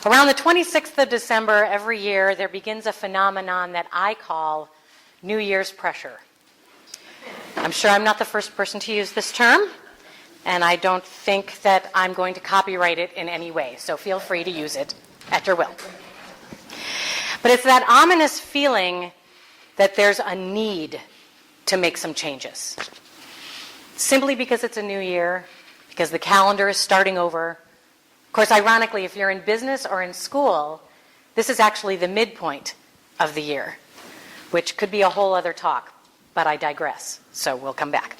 Around the 26th of December every year, there begins a phenomenon that I call New Year's pressure. I'm sure I'm not the first person to use this term, and I don't think that I'm going to copyright it in any way, so feel free to use it at your will. But it's that ominous feeling that there's a need to make some changes. Simply because it's a new year, because the calendar is starting over. Of course, ironically, if you're in business or in school, this is actually the midpoint of the year, which could be a whole other talk, but I digress, so we'll come back.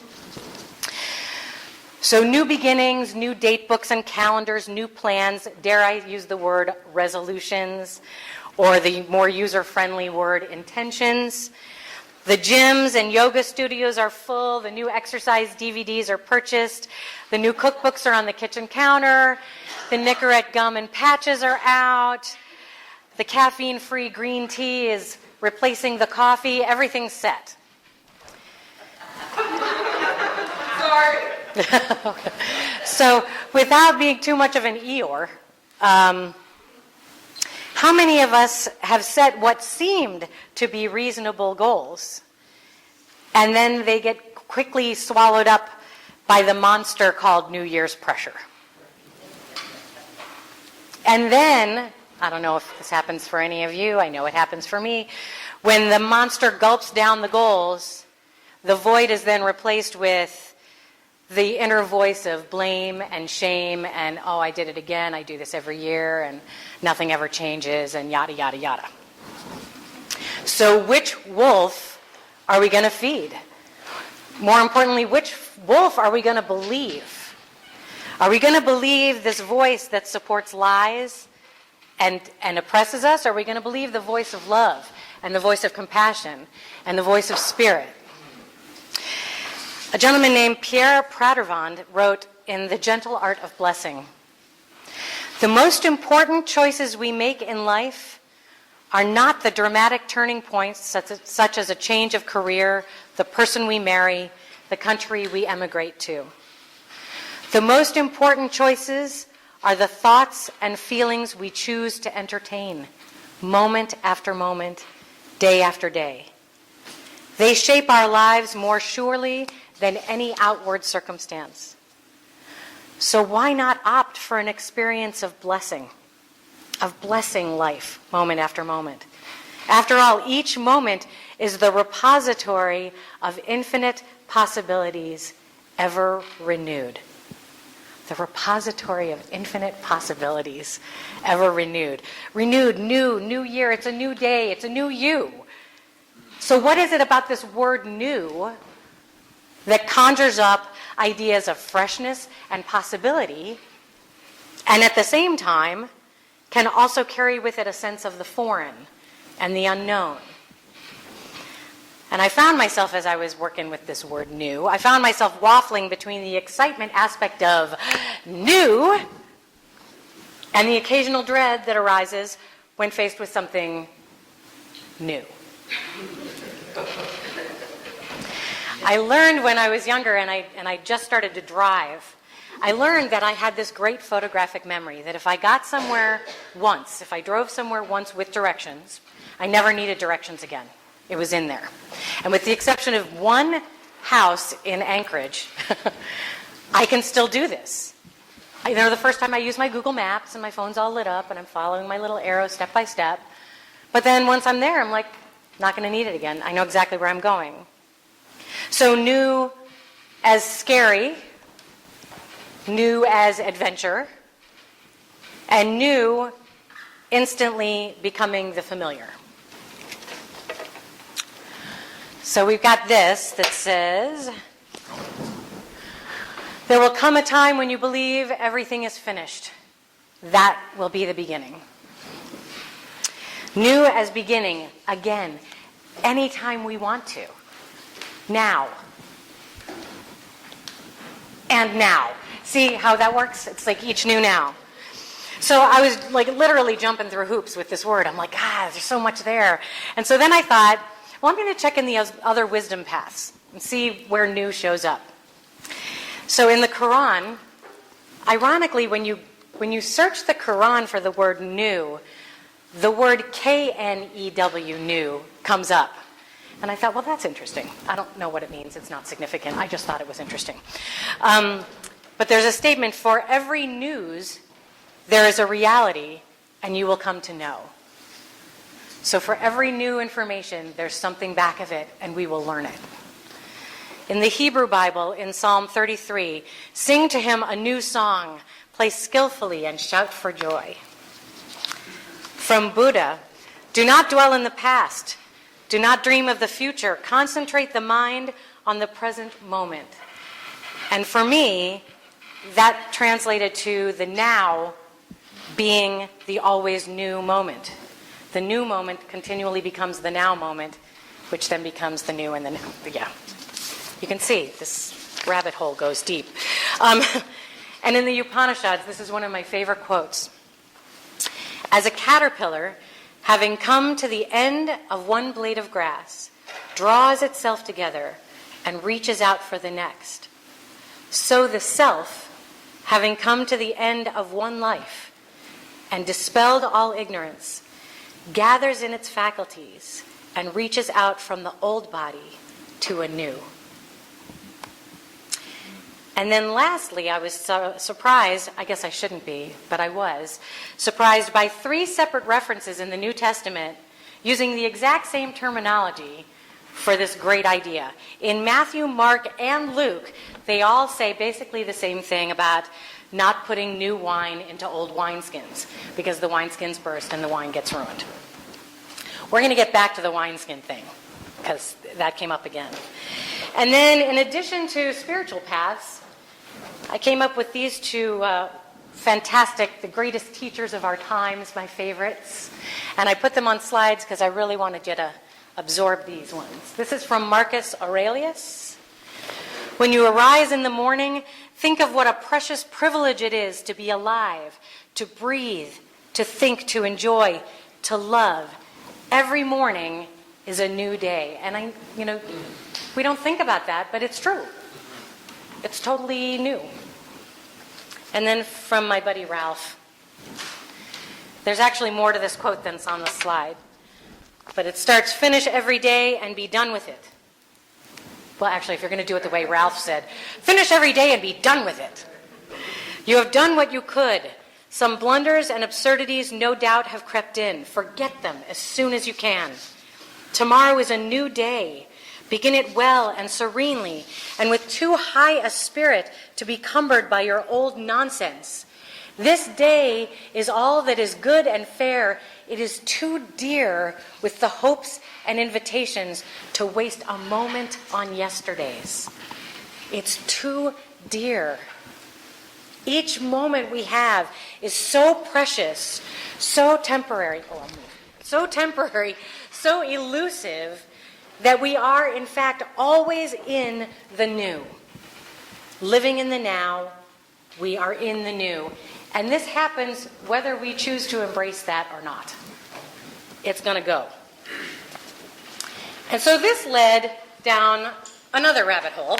So new beginnings, new date books and calendars, new plans, dare I use the word resolutions, or the more user-friendly word intentions. The gyms and yoga studios are full, the new exercise DVDs are purchased, the new cookbooks are on the kitchen counter, the Nicorette gum and patches are out, the caffeine-free green tea is replacing the coffee, everything's set. Sorry. So without being too much of an Eeyore, how many of us have set what seemed to be reasonable goals, and then they get quickly swallowed up by the monster called New Year's pressure? And then, I don't know if this happens for any of you, I know it happens for me, when the monster gulps down the goals, the void is then replaced with the inner voice of blame and shame and, oh, I did it again, I do this every year, and nothing ever changes, and yada, yada, yada. So which wolf are we going to feed? More importantly, which wolf are we going to believe? Are we going to believe this voice that supports lies and oppresses us? Or are we going to believe the voice of love and the voice of compassion and the voice of spirit? A gentleman named Pierre Pradervand wrote in The Gentle Art of Blessing, "The most important choices we make in life are not the dramatic turning points such as a change of career, the person we marry, the country we emigrate to. The most important choices are the thoughts and feelings we choose to entertain, moment after moment, day after day. They shape our lives more surely than any outward circumstance. So why not opt for an experience of blessing life moment after moment? After all, each moment is the repository of infinite possibilities ever renewed." The repository of infinite possibilities ever renewed. Renewed, new year, it's a new day, it's a new you. So what is it about this word new that conjures up ideas of freshness and possibility, and at the same time can also carry with it a sense of the foreign and the unknown? And I found myself, as I was working with this word new, I found myself waffling between the excitement aspect of new and the occasional dread that arises when faced with something new. I learned when I was younger, and I just started to drive, I learned that I had this great photographic memory, that if I got somewhere once, if I drove somewhere once with directions, I never needed directions again. It was in there. And with the exception of one house in Anchorage, I can still do this. You know, the first time I use my Google Maps and my phone's all lit up and I'm following my little arrow step by step. But then once I'm there, I'm like, not going to need it again. I know exactly where I'm going. So new as scary, new as adventure, and new instantly becoming the familiar. So we've got this that says, "There will come a time when you believe everything is finished. That will be the beginning." New as beginning, again, anytime we want to. Now. And now. See how that works? It's like each new now. So I was like literally jumping through hoops with this word. I'm like, there's so much there. And so then I thought, well, I'm going to check in the other wisdom paths and see where new shows up. So in the Quran, ironically, when you when you search the Quran for the word new, the word K-N-E-W, new, comes up. And I thought, well, that's interesting. I don't know what it means. It's not significant. I just thought it was interesting. But there's a statement, for every news, there is a reality, and you will come to know. So for every new information, there's something back of it, and we will learn it. In the Hebrew Bible, in Psalm 33, sing to him a new song, play skillfully and shout for joy. From Buddha, do not dwell in the past. Do not dream of the future. Concentrate the mind on the present moment. And for me, that translated to the now being the always new moment. The new moment continually becomes the now moment, which then becomes the new and the now. But yeah, you can see this rabbit hole goes deep. And in the Upanishads, this is one of my favorite quotes. As a caterpillar, having come to the end of one blade of grass, draws itself together and reaches out for the next, so the self, having come to the end of one life and dispelled all ignorance, gathers in its faculties and reaches out from the old body to a new. And then lastly, I was surprised, I guess I shouldn't be, but I was, surprised by 3 separate references in the New Testament using the exact same terminology for this great idea. In Matthew, Mark, and Luke, they all say basically the same thing about not putting new wine into old wineskins, because the wineskins burst and the wine gets ruined. We're going to get back to the wineskin thing, because that came up again. And then in addition to spiritual paths, I came up with these 2 fantastic, the greatest teachers of our times, my favorites. And I put them on slides because I really wanted you to absorb these ones. This is from Marcus Aurelius. When you arise in the morning, think of what a precious privilege it is to be alive, to breathe, to think, to enjoy, to love. Every morning is a new day. And we don't think about that, but it's true. It's totally new. And then from my buddy Ralph, there's actually more to this quote than's on the slide. But it starts, finish every day and be done with it. Well, actually, if you're going to do it the way Ralph said, finish every day and be done with it. You have done what you could. Some blunders and absurdities no doubt have crept in. Forget them as soon as you can. Tomorrow is a new day. Begin it well and serenely, and with too high a spirit to be cumbered by your old nonsense. This day is all that is good and fair. It is too dear with the hopes and invitations to waste a moment on yesterdays. It's too dear. Each moment we have is so precious, so temporary, so elusive, that we are, in fact, always in the new. Living in the now, we are in the new. And this happens whether we choose to embrace that or not. It's going to go. And so this led down another rabbit hole,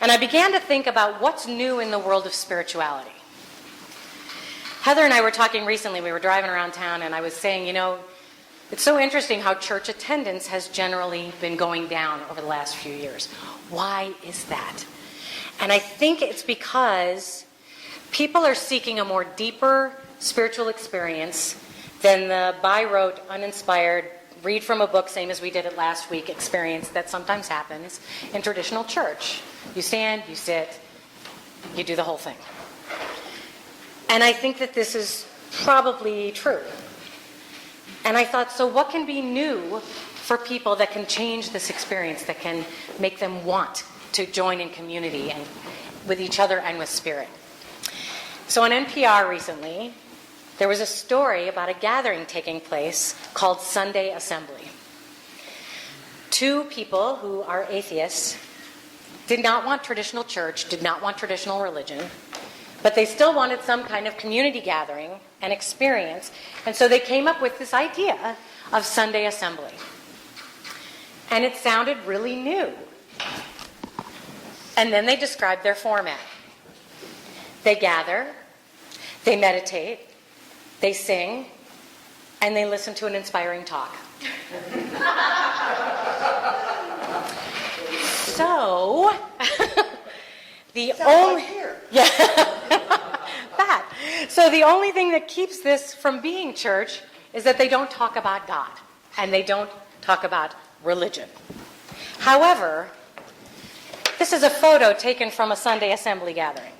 and I began to think about what's new in the world of spirituality. Heather and I were talking recently, we were driving around town, and I was saying, it's so interesting how church attendance has generally been going down over the last few years. Why is that? And I think it's because people are seeking a more deeper spiritual experience than the by rote, uninspired, read from a book, same as we did it last week, experience that sometimes happens in traditional church. You stand, you sit, you do the whole thing. And I think that this is probably true. And I thought, so what can be new for people that can change this experience, that can make them want to join in community and with each other and with spirit? So on NPR recently, there was a story about a gathering taking place called Sunday Assembly. 2 people who are atheists did not want traditional church, did not want traditional religion, but they still wanted some kind of community gathering and experience. And so they came up with this idea of Sunday Assembly. And it sounded really new. And then they described their format. They gather, they meditate, they sing, and they listen to an inspiring talk. So, the only that. So the only thing that keeps this from being church is that they don't talk about God and they don't talk about religion. However, this is a photo taken from a Sunday assembly gathering.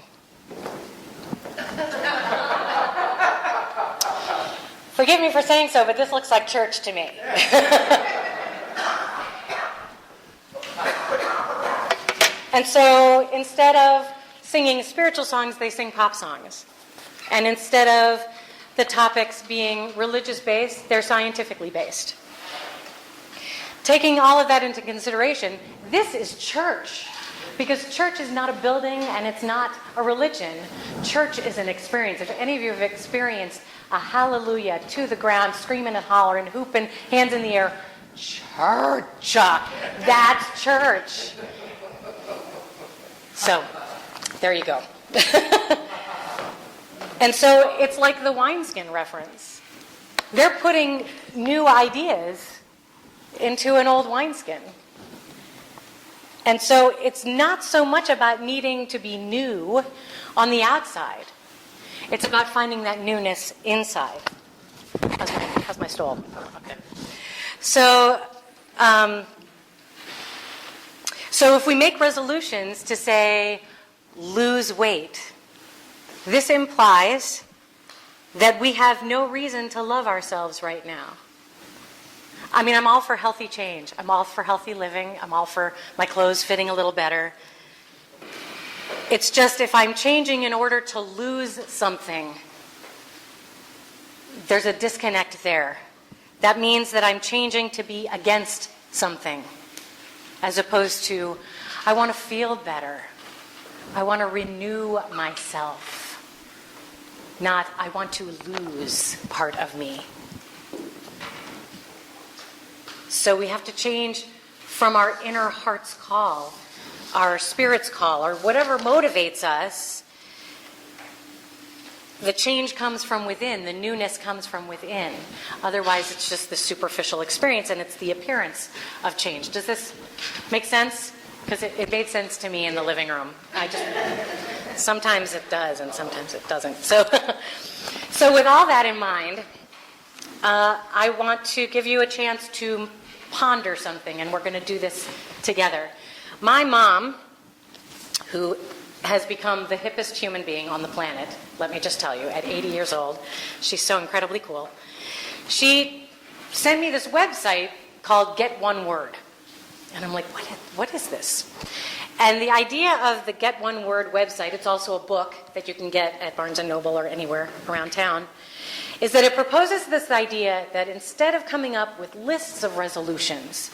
Forgive me for saying so, but this looks like church to me. And so instead of singing spiritual songs, they sing pop songs. And instead of the topics being religious-based, they're scientifically based. Taking all of that into consideration, this is church. Because church is not a building and it's not a religion. Church is an experience. If any of you have experienced a hallelujah to the ground, screaming and hollering, hooping, hands in the air, church. That's church. So, there you go. And so it's like the wineskin reference. They're putting new ideas into an old wineskin. And so it's not so much about needing to be new on the outside. It's about finding that newness inside. How's my stool? Okay. So if we make resolutions to say, lose weight, this implies that we have no reason to love ourselves right now. I mean, I'm all for healthy change. I'm all for healthy living. I'm all for my clothes fitting a little better. It's just if I'm changing in order to lose something, there's a disconnect there. That means that I'm changing to be against something, as opposed to, I want to feel better. I want to renew myself. Not, I want to lose part of me. So we have to change from our inner heart's call, our spirit's call, or whatever motivates us. The change comes from within. The newness comes from within. Otherwise, it's just the superficial experience, and it's the appearance of change. Does this make sense? Because it made sense to me in the living room. Sometimes it does, and sometimes it doesn't. So with all that in mind, I want to give you a chance to ponder something, and we're going to do this together. My mom, who has become the hippest human being on the planet, let me just tell you, at 80 years old, she's so incredibly cool. She sent me this website called Get One Word. And I'm like, what is this? And the idea of the Get One Word website, it's also a book that you can get at Barnes & Noble or anywhere around town, is that it proposes this idea that instead of coming up with lists of resolutions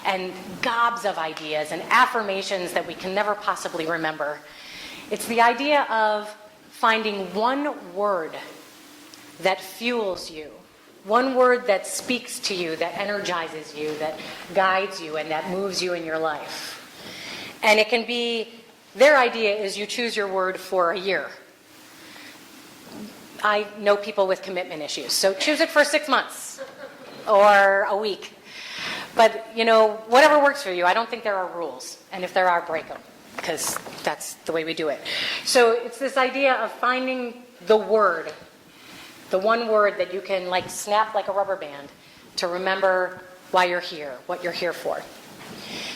and gobs of ideas and affirmations that we can never possibly remember, it's the idea of finding one word that fuels you, one word that speaks to you, that energizes you, that guides you, and that moves you in your life. And it can be, their idea is you choose your word for a year. I know people with commitment issues, so choose it for 6 months or a week. But, whatever works for you. I don't think there are rules. And if there are, break them, because that's the way we do it. So it's this idea of finding the word, the one word that you can snap like a rubber band to remember why you're here, what you're here for.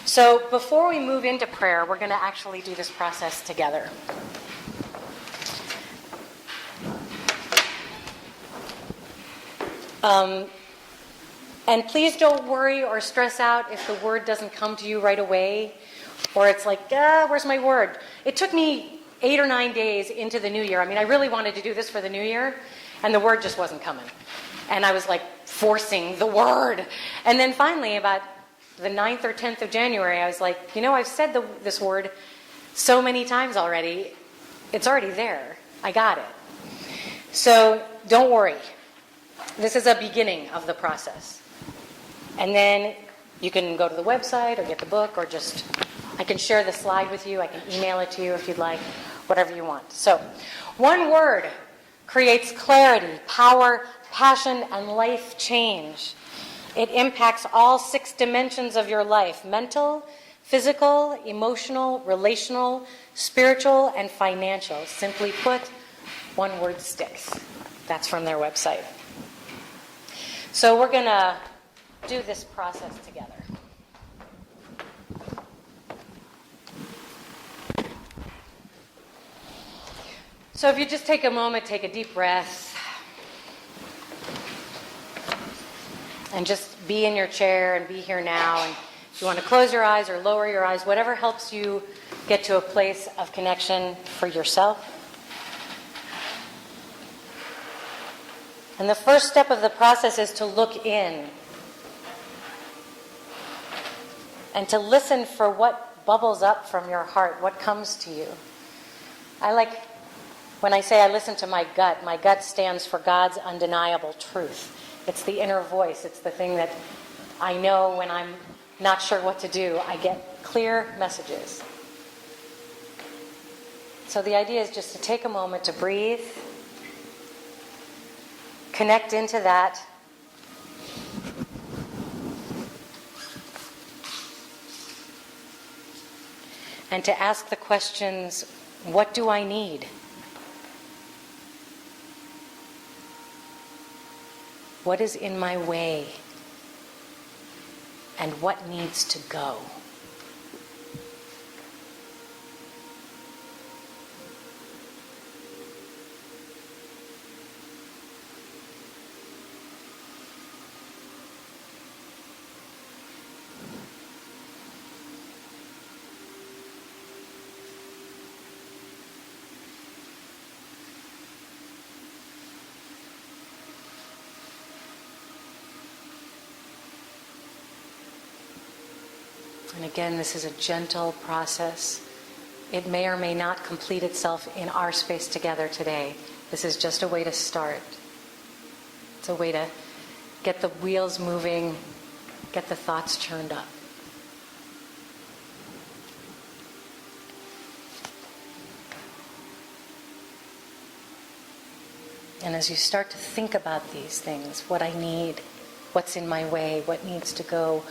So before we move into prayer, we're going to actually do this process together. And please don't worry or stress out if the word doesn't come to you right away, or it's like, where's my word? It took me 8 or 9 days into the new year. I mean, I really wanted to do this for the new year, and the word just wasn't coming. And I was forcing the word. And then finally, about the 9th or 10th of January, I was like, I've said this word so many times already. It's already there. I got it. So don't worry. This is a beginning of the process. And then you can go to the website or get the book, or I can share the slide with you. I can email it to you if you'd like, whatever you want. So, one word creates clarity, power, passion, and life change. It impacts all 6 dimensions of your life: mental, physical, emotional, relational, spiritual, and financial. Simply put, one word sticks. That's from their website. So we're going to do this process together. So if you just take a moment, take a deep breath, and just be in your chair and be here now. And if you want to close your eyes or lower your eyes, whatever helps you get to a place of connection for yourself. And the first step of the process is to look in and to listen for what bubbles up from your heart, what comes to you. When I say I listen to my gut stands for God's undeniable truth. It's the inner voice. It's the thing that I know when I'm not sure what to do. I get clear messages. So the idea is just to take a moment to breathe, connect into that, and to ask the questions, what do I need? What is in my way? And what needs to go? And again, this is a gentle process. It may or may not complete itself in our space together today. This is just a way to start. It's a way to get the wheels moving, get the thoughts churned up. And as you start to think about these things, what I need, what's in my way, what needs to go,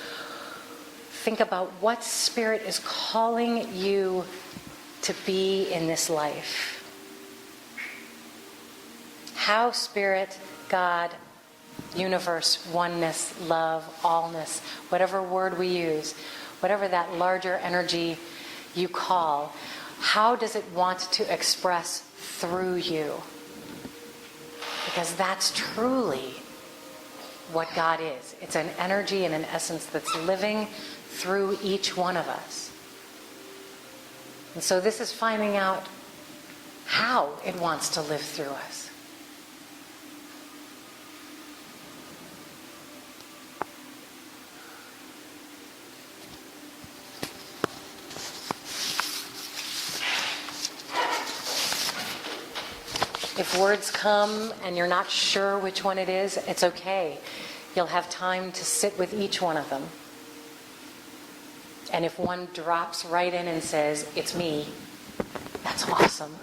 think about what Spirit is calling you to be in this life. How Spirit, God, universe, oneness, love, allness, whatever word we use, whatever that larger energy you call, how does it want to express through you? Because that's truly what God is. It's an energy and an essence that's living through each one of us. And so this is finding out how it wants to live through us. If words come and you're not sure which one it is, it's okay. You'll have time to sit with each one of them. And if one drops right in and says, "It's me," that's awesome.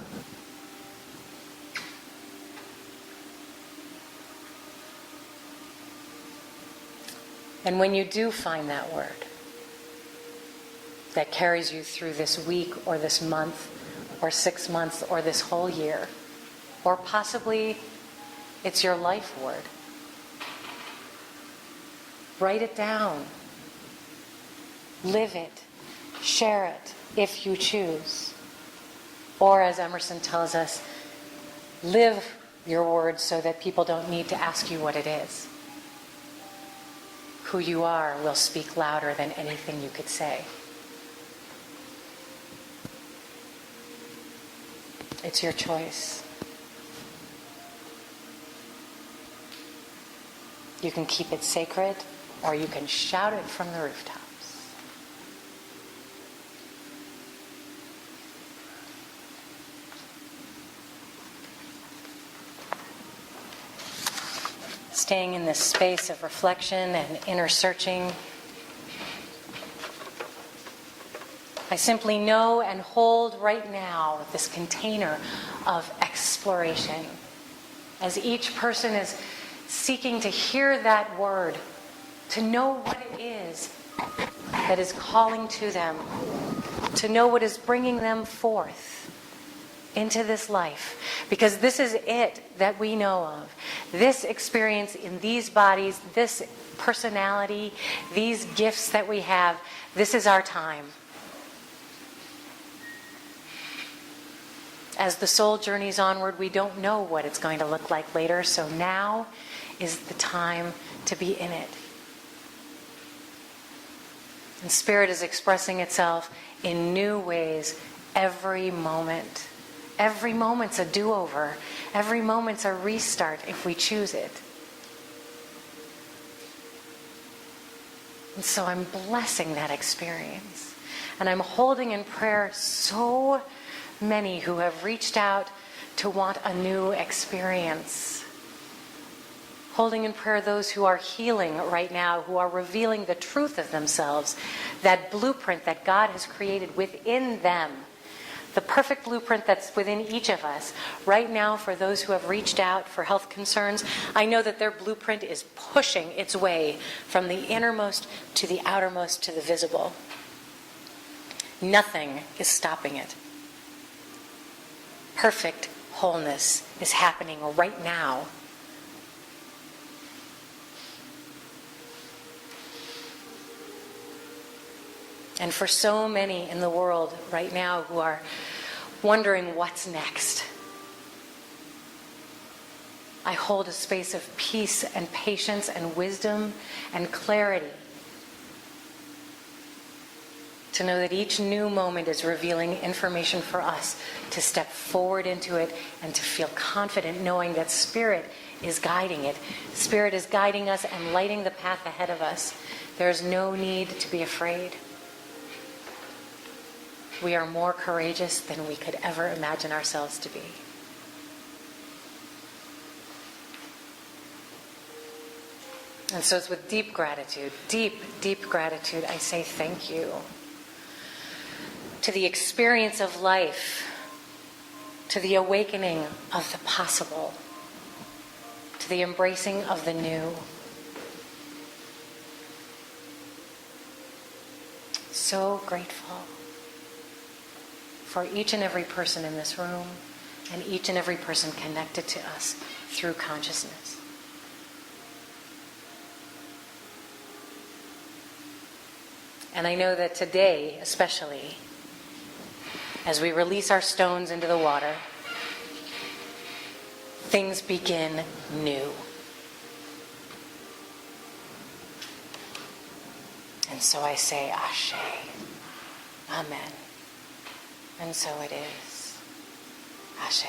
And when you do find that word that carries you through this week or this month or 6 months or this whole year, or possibly it's your life word, write it down. Live it. Share it if you choose. Or as Emerson tells us, live your words so that people don't need to ask you what it is. Who you are will speak louder than anything you could say. It's your choice. You can keep it sacred, or you can shout it from the rooftops. Staying in this space of reflection and inner searching, I simply know and hold right now this container of exploration. as each person is seeking to hear that word, to know what it is that is calling to them, to know what is bringing them forth into this life. Because this is it that we know of. This experience in these bodies, this personality, these gifts that we have, this is our time. As the soul journeys onward, we don't know what it's going to look like later, so now is the time to be in it. And Spirit is expressing itself in new ways every moment. Every moment's a do-over. Every moment's a restart if we choose it. And so I'm blessing that experience. And I'm holding in prayer so many who have reached out to want a new experience. Holding in prayer those who are healing right now, who are revealing the truth of themselves, that blueprint that God has created within them, the perfect blueprint that's within each of us. Right now, for those who have reached out for health concerns, I know that their blueprint is pushing its way from the innermost to the outermost to the visible. Nothing is stopping it. Perfect wholeness is happening right now. And for so many in the world right now who are wondering what's next, I hold a space of peace and patience and wisdom and clarity to know that each new moment is revealing information for us to step forward into it and to feel confident knowing that Spirit is guiding it. Spirit is guiding us and lighting the path ahead of us. There's no need to be afraid. We are more courageous than we could ever imagine ourselves to be. And so it's with deep gratitude, deep gratitude, I say thank you to the experience of life, to the awakening of the possible, to the embracing of the new. So grateful for each and every person in this room and each and every person connected to us through consciousness. And I know that today, especially, as we release our stones into the water, things begin new. And so I say, Ashe, Amen. And so it is. Ashe.